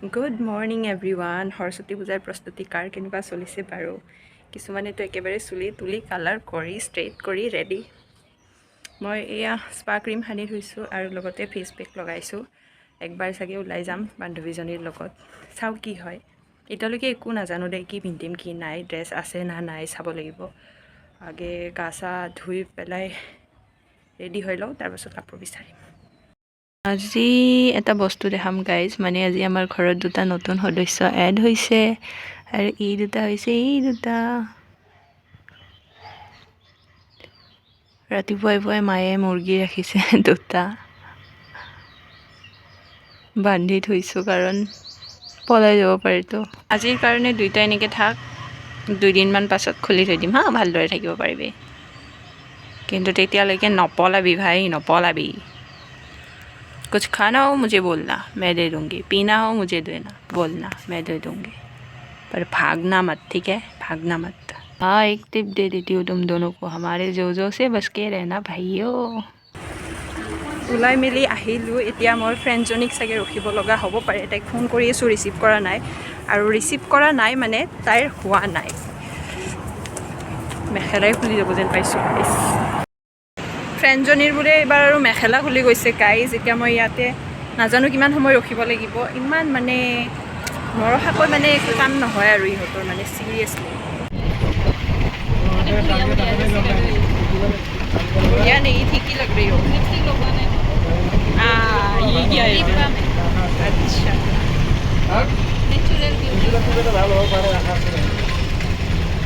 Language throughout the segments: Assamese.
Good morning everyone. সৰস্বতী পূজাৰ প্ৰস্তুতি কাৰ কেনেকুৱা চলিছে বাৰু? কিছুমানেতো একেবাৰে চুলি তুলি কালাৰ কৰি ষ্ট্ৰেইট কৰি ৰেডি। মই এয়া স্পা ক্ৰীম সানি থৈছোঁ আৰু লগতে ফেচ পেক লগাইছোঁ। একবাৰ চাগে ওলাই যাম বান্ধৱীজনীৰ লগত, চাওঁ কি হয়। এতিয়ালৈকে একো নাজানো দেই, কি পিন্ধিম কি নাই, ড্ৰেছ আছে না নাই চাব লাগিব। আগে গা চা ধুই পেলাই ৰেডি হৈ লওঁ, তাৰপাছত কাপোৰ বিচাৰিম। আজি এটা বস্তু দেখাম গাইজ, মানে আজি আমাৰ ঘৰত দুটা নতুন সদস্য এড হৈছে আৰু এই দুটা হৈছে এই দুটা। ৰাতিপুৱাই পুৱাই মায়ে মুৰ্গী ৰাখিছে দুটা, বান্ধি থৈছোঁ কাৰণ পলাই যাব পাৰিতো। আজিৰ কাৰণে দুইটা এনেকৈ থাক, 2 দিনমান পাছত খুলি থৈ দিম হা, ভালদৰে থাকিব পাৰিবি। কিন্তু তেতিয়ালৈকে নপলাবি ভাই, নপলাবি। कुछ खाना हो मुझे बोलना, मैं दे दूँगी। पीना हो मुझे देना, बोलना, मैं दे दूँगी। पर भागना मत, ठीक है? भागना मत। हाँ, एक टिप दे देती हूँ तुम दोनों को, हमारे जो से बच के रहना भाइयों। ওলাই মেলি আহিলোঁ। এতিয়া মোৰ ফ্ৰেণ্ডজনীক চাগে ৰখিব লগা হ'ব পাৰে। তাইক ফোন কৰি আছোঁ, ৰিচিভ কৰা নাই। আৰু ৰিচিভ কৰা নাই মানে তাইৰ হোৱা নাই। মেখেলাই খুলি যাব যেন পাইছোঁ। ফ্ৰেণ্ডজনীৰ বোলে এইবাৰ আৰু মেখেলা খুলি গৈছে গাইজ। এতিয়া মই ইয়াতে নাজানো কিমান সময় ৰখিব লাগিব। ইমান মানে নৰখাকৈ মানে একো কাম নহয় আৰু ইহঁতৰ, মানে চিৰিয়াছলি बढ़िया नहीं, ठीक ही लग रही हो। लिपस्टिक लगवाना है। ये क्या है? अच्छा, natural beauty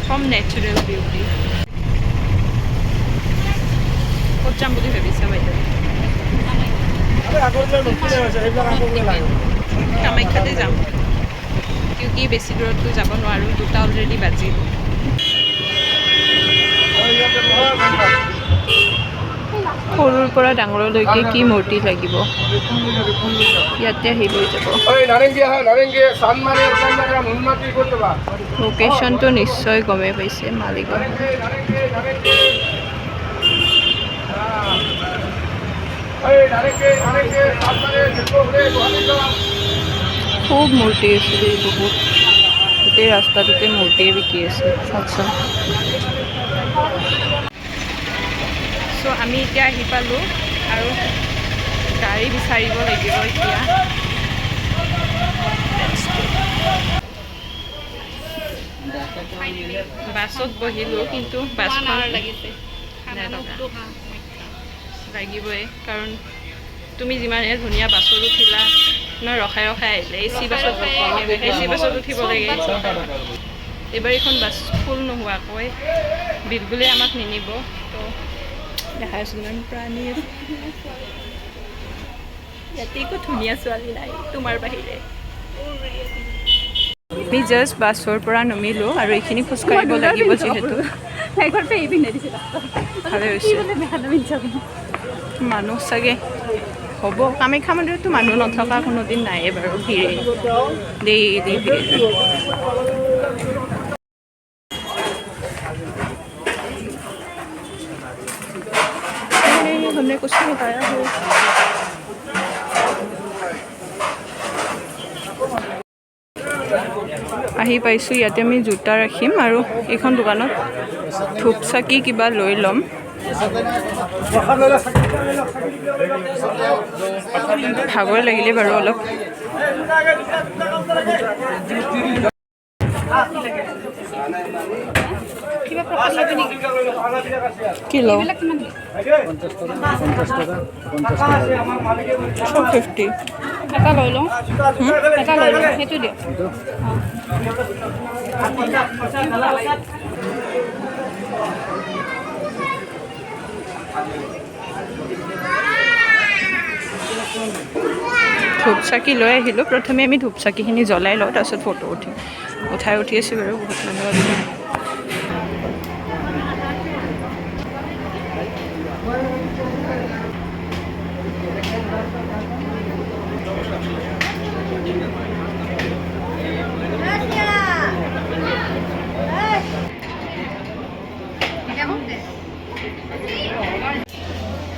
from natural beauty. ক'ত যাম বুলি ভাবিছা বাইদেউ? কামাখ্যাতে যাম, কিউকি বেছি দূৰততো যাব নোৱাৰোঁ, 2টা অলৰেডি বাজিল। সৰুৰ পৰা ডাঙৰলৈকে কি মূৰ্তি লাগিব, ইয়াতে আহি লৈ যাব। লোকেশ্যনটো নিশ্চয় গমেই পাইছে, মালিগাঁও। খুব মূৰ্তি আছে দেই, বহুত। গোটেই ৰাস্তাটোতে মূৰ্তিয়ে বিকি আছে। আচ্ছা, চ' আমি এতিয়া আহি পালোঁ আৰু গাড়ী বিচাৰিব লাগিব এতিয়া। বাছত বহিলোঁ, কিন্তু বাছখন লাগিবই, কাৰণ তুমি যিমানে ধুনীয়া বাছত উঠিলা ন, ৰখাই ৰখাই আহিলে এচি বাছত উঠিব লাগে। এইবাৰ এইখন বাছ ফুল নোহোৱাকৈ বিলগুলে আমাক নিনিব, তো দেখাইছোঁ ইমান প্ৰাণী আছে ইয়াতে। একো ধুনীয়া ছোৱালী নাই তোমাৰ বাহিৰে। আমি জাষ্ট বাছৰ পৰা নামিলোঁ আৰু এইখিনি খোজকাঢ়িব লাগিব যিহেতু। ভালে হৈছে, মানুহ চাগে হ'ব। কামাখ্যা মন্দিৰততো মানুহ নথকা কোনোদিন নাইয়ে বাৰু, ভিৰে ডেইলি ভিৰ। हमने कुछ नहीं पाया हो। আহি পাইছোঁ, ইয়াতে আমি জোতা ৰাখিম আৰু এইখন দোকানত ধূপ চাকি কিবা লৈ ল'ম। ভাগৰ লাগিলে বাৰু অলপ। কিলো 50 এটা লৈ লওঁ, এটা লৈ লওঁ, সেইটো দিয়ক। ধূপ চাকি লৈ আহিলোঁ। প্ৰথমে আমি ধূপ চাকিখিনি জ্বলাই লওঁ, তাৰপিছত ফটো উঠিম। উঠি আছোঁ বাৰু, বহুত মানুহ আছে।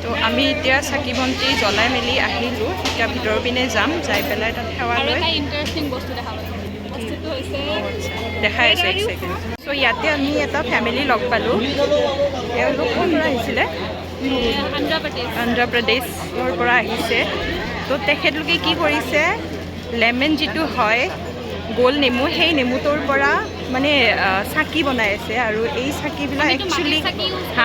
তো আমি এতিয়া চাকি বন্তি জ্বলাই মেলি আহিলোঁ। এতিয়া ভিতৰৰ পিনে যাম, যাই পেলাই তাত সেৱা লৈ ইণ্টাৰেষ্টিং বস্তু দেখা পালোঁ। বস্তুটো হৈছে দেখাই আছোঁ এক ছেকেণ্ড। চ' ইয়াতে আমি এটা ফেমিলি লগ পালোঁ। এওঁলোক ক'ৰ পৰা আহিছিলে? অন্ধ্ৰ প্ৰদেশৰ পৰা আহিছে। তো তেখেতলোকে কি কৰিছে, লেমন যিটো হয় গোল নেমু, সেই নেমুটোৰ পৰা মানে চাকি বনাই আছে। আৰু এই চাকিবিলাক একচুৱেলি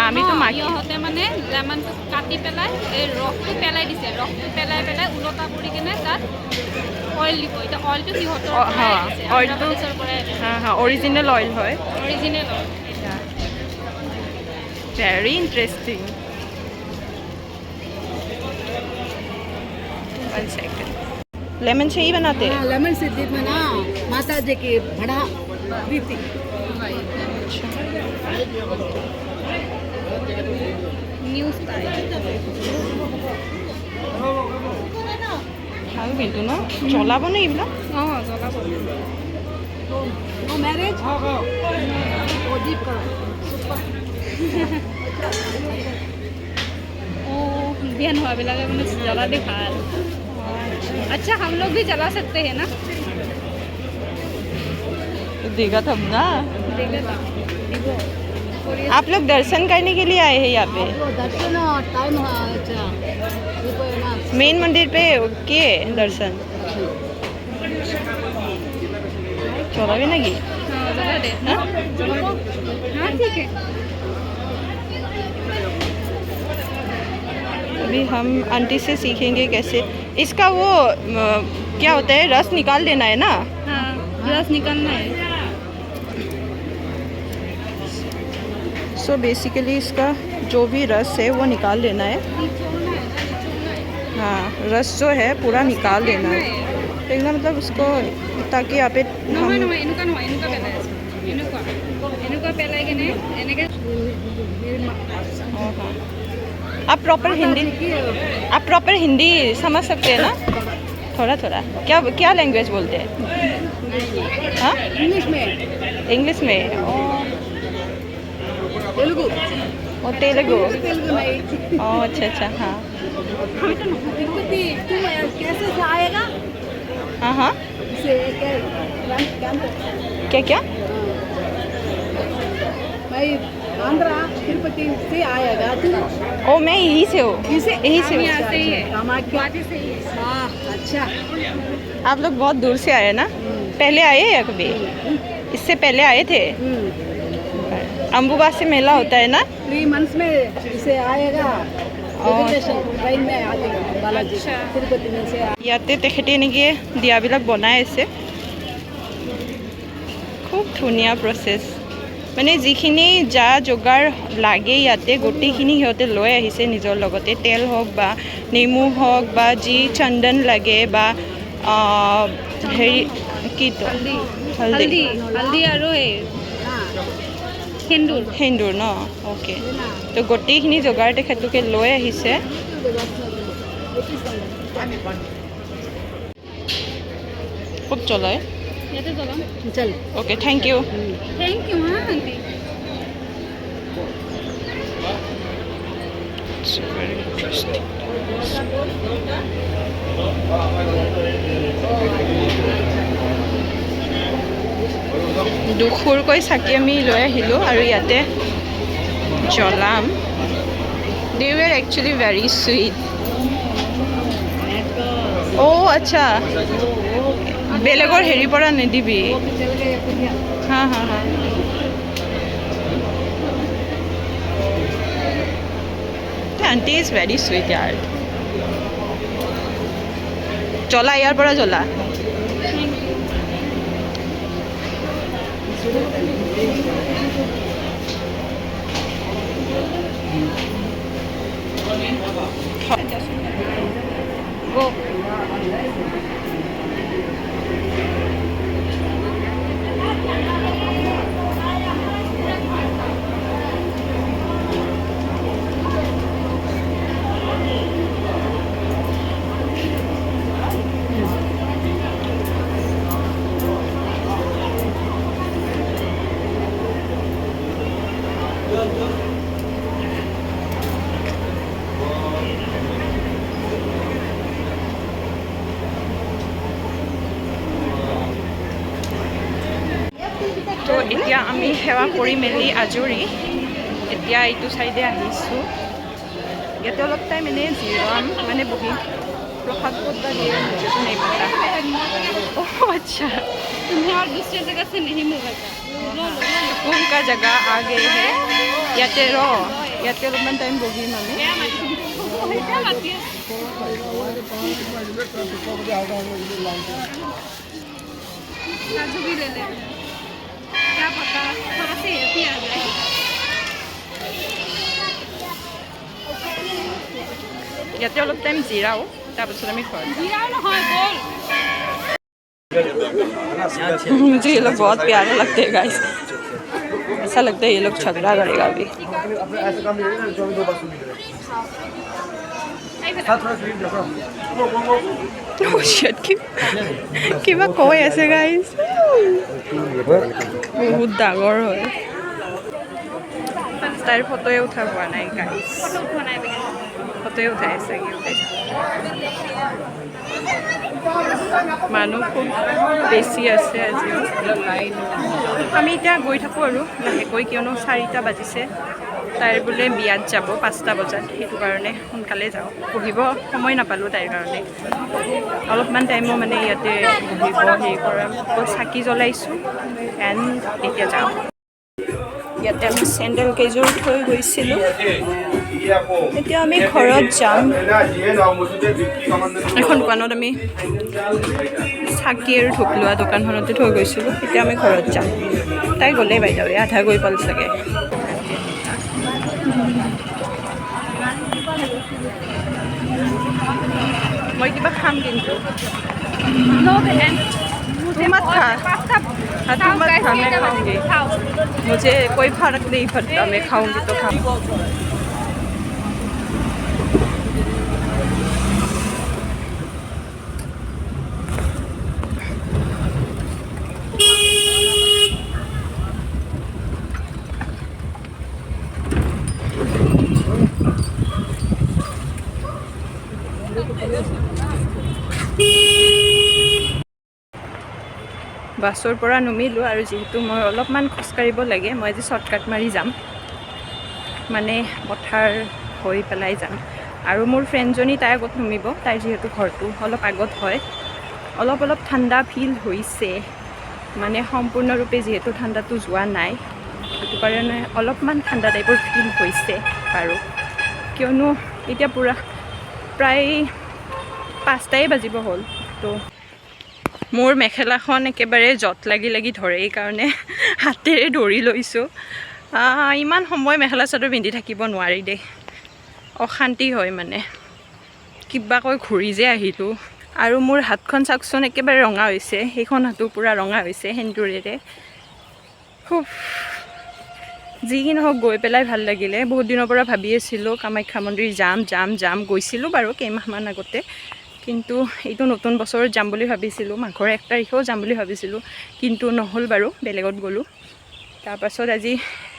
আমিতো সিহঁতে মানে লেমনটো কাটি পেলাই এই ৰসটো পেলাই দিছে, ৰসটো পেলাই পেলাই ওলটা কৰি কিনে তাত অইল দিব। এতিয়া অইলটো সিহঁতৰ অইলটো অৰিজিনেল অইল হয়, original oil. Very interesting. One second. Lemon से ही बनाते हैं? लेमन से दीप में ना माता जी की बड़ा दीप নিউ স্টাইল ভাল কিন্তু ন, জ্বলাব নে এইবিলাক? অঁ জ্বলাব। नो मैरिज वो दीप करो बिहान हुआ भी लगा मैंने जला दे खाल। अच्छा हम लोग भी जला सकते हैं ना? देगा तब ना। देगा तब। आप लोग दर्शन करने के लिए आए हैं यहाँ पे? दर्शन टाइम अच्छा मेन मंदिर पे किए दर्शन? चला भी ना गई? हाँ जला दे। हाँ ठीक है। अभी हम आंटी से सीखेंगे कैसे इसका वो क्या होता है, रस निकाल देना है ना? हाँ रस निकालना है। सो बेसिकली इसका जो भी रस है वो निकाल लेना है। हाँ रस जो है पूरा निकाल देना है एकदम, मतलब उसको ताकि यहाँ पे নহয় নহয় এনেকুৱা নহয়, এনেকুৱা পেলাই আছে, এনেকুৱা পেলাই কিনে এনেকৈ। आप प्रॉपर हिंदी समझ सकते हैं ना? थोड़ा थोड़ा क्या क्या लैंग्वेज बोलते हैं? हाँ इंग्लिश में तेलुगु और तेलुगु। तेलुगु नहीं ओह अच्छा अच्छा। हाँ तिरुपति तुम कैसे से आएगा? हाँ हाँ से क्या क्या? भाई आंध्रा तिरुपति से आएगा तुम? ओ मैं यहीं से हूँ, यहीं से यहाँ से ही है, कामाख्या गुवाहाटी से ही है। हाँ अच्छा। आप लोग बहुत दूर से आए ना? पहले आए या कभी? इससे पहले आए थे? अम्बुबासी मेला होता है ना? 3 months में इसे आएगा ट्रेन में आते बालाजी तिरुपति में से। ইয়াতে তেখেতে এনেকৈ দিয়াবিলাক বনাই আছে, খুব ধুনীয়া প্ৰচেছ। মানে যিখিনি যা যোগাৰ লাগে ইয়াতে গোটেইখিনি সিহঁতে লৈ আহিছে নিজৰ লগতে, তেল হওক বা নেমু হওক বা যি চন্দন লাগে বা হেৰি কি হালদি হালদি আৰু এই সেন্দুৰ ন? অ'কে, তো গোটেইখিনি যোগাৰ তেখেতলোকে লৈ আহিছে। খুব জ্বলায়। ইয়াতে জ্বলাম। चल okay thank you. Thank you. हाँ आंटी দুখুৰকৈ চাকি আমি লৈ আহিলোঁ আৰু ইয়াতে জ্বলাম। They were actually very sweet. অ' আচ্ছা, বেলেগৰ হেৰিৰ পৰা নিদিবি। हाँ हाँ हाँ आंटी इज वेरी स्वीट यार। জ্বলা ইয়াৰ পৰা জ্বলা। এতিয়া আমি সেৱা কৰি মেলি আজৰি এতিয়া এইটো চাইডে আহিছোঁ ইয়াতে অলপ টাইম এনেই জিৰাম মানে বহি प्रसाद पत्ता दिए मुझे तो नहीं पता ओह अच्छा तुम्हें और दूसरे जगह से नहीं मिलेगा सुकून का जगह आ गए है याते रो याते अलपमान टाइम बगी माने काजू भी ले ले क्या पता थोड़ा सा ये भी आ जाए याते अलप टाइम जिराओ তাৰপিছত আমি ঘৰত मुझे ये लोग बहुत प्यारे लगते हैं गाइस ऐसा लगता है ये लोग झगड़ा करेगा अभी কিবা কৈ আছে গাইস বহুত ডাঙৰ হয় তাইৰ ফটোয়ে উঠা হোৱা নাই গাইস ফটোয়ে উঠাই আছে মানুহ খুব বেছি আছে আজি আমি এতিয়া গৈ থাকোঁ আৰু লাহেকৈ কিয়নো 4টা বাজিছে তাইৰ বোলে বিয়াত যাব 5টা বজাত সেইটো কাৰণে সোনকালে যাওঁ বহিব সময় নাপালোঁ তাইৰ কাৰণে অলপমান টাইমো মানে ইয়াতে বহিব হেৰি কৰা চাকি জ্বলাইছোঁ এণ্ড এতিয়া যাওঁ ইয়াতে আমি চেণ্ডেল কেইযোৰ থৈ গৈছিলোঁ এতিয়া আমি ঘৰত যাম এখন দোকানত আমি চাকি আৰু ধূপ লোৱা দোকানখনতে থৈ গৈছিলোঁ এতিয়া আমি ঘৰত যাম তাই গ'লেই বাইদেউ আধা গৈ পাল চাগে मैं क्या खाम किंतु तू मत खा तू मत खा मैं खाऊंगी मुझे कोई फर्क नहीं पड़ता मैं खाऊंगी तो खा বাছৰ পৰা নমিলোঁ আৰু যেহেতু মই অলপমান খোজকাঢ়িব লাগে মই আজি শ্বৰ্টকাট মাৰি যাম মানে পথাৰ হৈ পেলাই যাম আৰু মোৰ ফ্ৰেণ্ডজনী তাই আগত নমিব তাইৰ যিহেতু ঘৰটো অলপ আগত হয় অলপ ঠাণ্ডা ফিল হৈছে মানে সম্পূৰ্ণৰূপে যিহেতু ঠাণ্ডাটো যোৱা নাই সেইটো কাৰণে অলপমান ঠাণ্ডা টাইপৰ ফিল হৈছে আৰু কিয়নো এতিয়া পুৰা প্ৰায় 5টাই বাজিব হ'ল তো মোৰ মেখেলাখন একেবাৰে জট লাগি ধৰে এই কাৰণে হাতেৰে ধৰি লৈছোঁ ইমান সময় মেখেলা চাদৰ পিন্ধি থাকিব নোৱাৰি দেই অশান্তি হয় মানে কিবা কৈ ঘূৰি যে আহিলোঁ আৰু মোৰ হাতখন চাকচোন একেবাৰে ৰঙা হৈছে সেইখন হাতো পুৰা ৰঙা হৈছে সেন্দুৰেৰে খুব যি কি নহওক গৈ পেলাই ভাল লাগিলে বহুত দিনৰ পৰা ভাবি আছিলোঁ কামাখ্যা মন্দিৰ যাম গৈছিলোঁ বাৰু কেইমাহমান আগতে কিন্তু এইটো নতুন বছৰত যাম বুলি ভাবিছিলোঁ মাঘৰ 1 তাৰিখেও যাম বুলি ভাবিছিলোঁ কিন্তু নহ'ল বাৰু বেলেগত গ'লোঁ তাৰপাছত আজি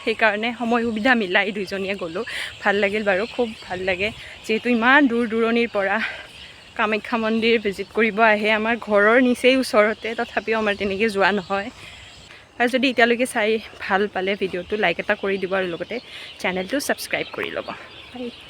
সেইকাৰণে সময় সুবিধা মিলাই দুইজনীয়ে গ'লোঁ ভাল লাগিল বাৰু খুব ভাল লাগে যেহেতু ইমান দূৰ দূৰণিৰ পৰা কামাখ্যা মন্দিৰ ভিজিট কৰিব আহে আমাৰ ঘৰৰ নিচেই ওচৰতে তথাপিও আমাৰ তেনেকৈ যোৱা নহয় আৰু যদি এতিয়ালৈকে চাই ভাল পালে ভিডিঅ'টো লাইক এটা কৰি দিব আৰু লগতে চেনেলটো ছাবস্ক্ৰাইব কৰি ল'ব বাই